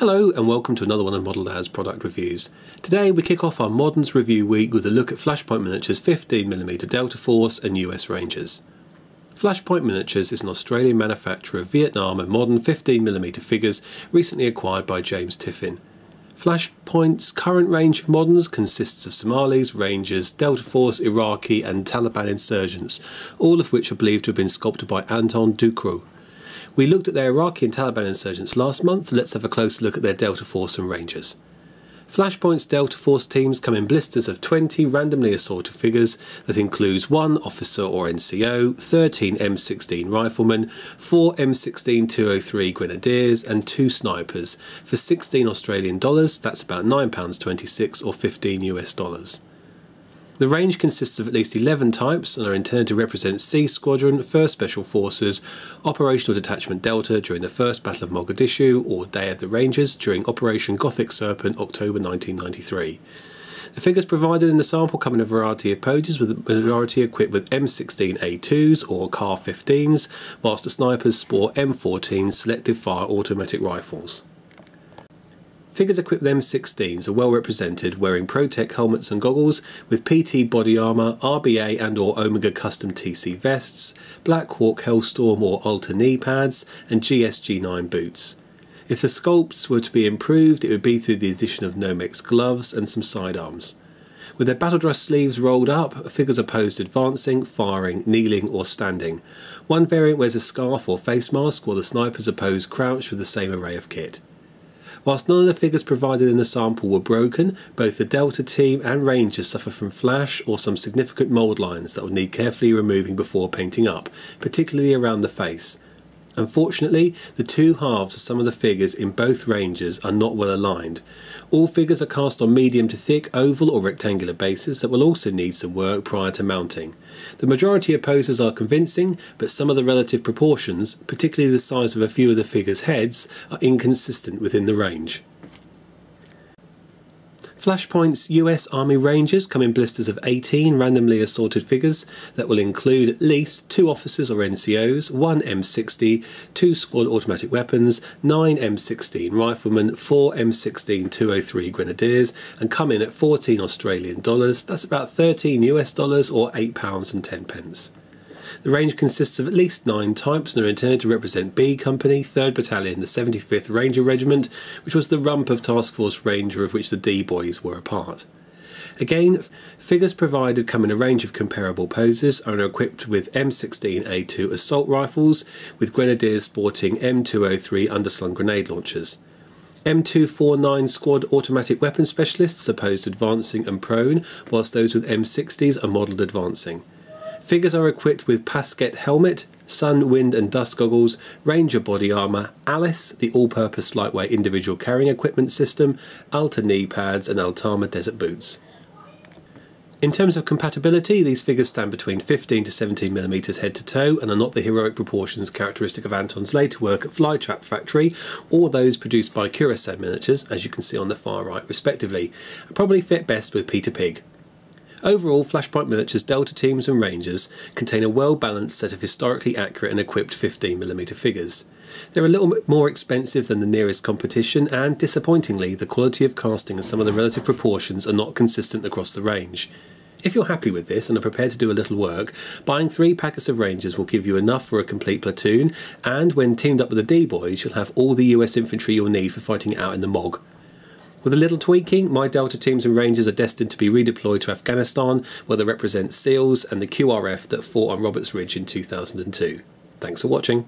Hello and welcome to another one of Model Lab's product reviews. Today we kick off our Moderns review week with a look at Flashpoint Miniatures 15mm Delta Force and US Rangers. Flashpoint Miniatures is an Australian manufacturer of Vietnam and modern 15mm figures recently acquired by James Tiffin. Flashpoint's current range of moderns consists of Somalis, Rangers, Delta Force, Iraqi and Taliban insurgents, all of which are believed to have been sculpted by Anton Ducrot. We looked at their Iraqi and Taliban insurgents last month, so let's have a closer look at their Delta Force and Rangers. Flashpoint's Delta Force teams come in blisters of 20 randomly assorted figures that includes 1 officer or NCO, 13 M16 riflemen, 4 M16 203 grenadiers and 2 snipers for 16 Australian dollars, that's about £9.26 or 15 US dollars. The range consists of at least 11 types and are intended to represent C Squadron, 1st Special Forces, Operational Detachment Delta during the First Battle of Mogadishu or Day of the Rangers during Operation Gothic Serpent October 1993. The figures provided in the sample come in a variety of poses, with the majority equipped with M16A2s or CAR-15s, whilst the snipers sport M14 selective fire automatic rifles. Figures equipped with M16s are well represented, wearing Protec helmets and goggles, with PT body armour, RBA and or Omega custom TC vests, Black Hawk Hellstorm or Alta knee pads and GSG9 boots. If the sculpts were to be improved, it would be through the addition of Nomex gloves and some sidearms. With their battle dress sleeves rolled up, figures are posed advancing, firing, kneeling or standing. One variant wears a scarf or face mask, while the snipers are posed crouched with the same array of kit. Whilst none of the figures provided in the sample were broken, both the Delta team and Rangers suffer from flash or some significant mould lines that will need carefully removing before painting up, particularly around the face. Unfortunately, the two halves of some of the figures in both ranges are not well aligned. All figures are cast on medium to thick oval or rectangular bases that will also need some work prior to mounting. The majority of poses are convincing, but some of the relative proportions, particularly the size of a few of the figures' heads, are inconsistent within the range. Flashpoint's US Army Rangers come in blisters of 18 randomly assorted figures that will include at least 2 officers or NCOs, 1 M60, 2 squad automatic weapons, 9 M16 riflemen, 4 M16 203 grenadiers and come in at 14 Australian dollars, that's about 13 US dollars or £8.10. The range consists of at least 9 types and are intended to represent B Company, 3rd Battalion, the 75th Ranger Regiment, which was the rump of Task Force Ranger of which the D-Boys were a part. Again, figures provided come in a range of comparable poses and are equipped with M16A2 assault rifles, with Grenadiers sporting M203 underslung grenade launchers. M249 squad automatic weapon specialists are posed advancing and prone, whilst those with M60s are modelled advancing. Figures are equipped with Pasquet helmet, sun, wind and dust goggles, Ranger body armour, Alice, the all-purpose lightweight individual carrying equipment system, Alta knee pads and Altama desert boots. In terms of compatibility, these figures stand between 15 to 17mm head to toe and are not the heroic proportions characteristic of Anton's later work at Flytrap Factory or those produced by Curacao Miniatures, as you can see on the far right respectively, and probably fit best with Peter Pig. Overall, Flashpoint Miniatures Delta teams and Rangers contain a well-balanced set of historically accurate and equipped 15mm figures. They're a little bit more expensive than the nearest competition and, disappointingly, the quality of casting and some of the relative proportions are not consistent across the range. If you're happy with this and are prepared to do a little work, buying 3 packets of Rangers will give you enough for a complete platoon, and when teamed up with the D-Boys you'll have all the US infantry you'll need for fighting it out in the MOG. With a little tweaking, my Delta teams and Rangers are destined to be redeployed to Afghanistan, where they represent SEALs and the QRF that fought on Roberts Ridge in 2002. Thanks for watching.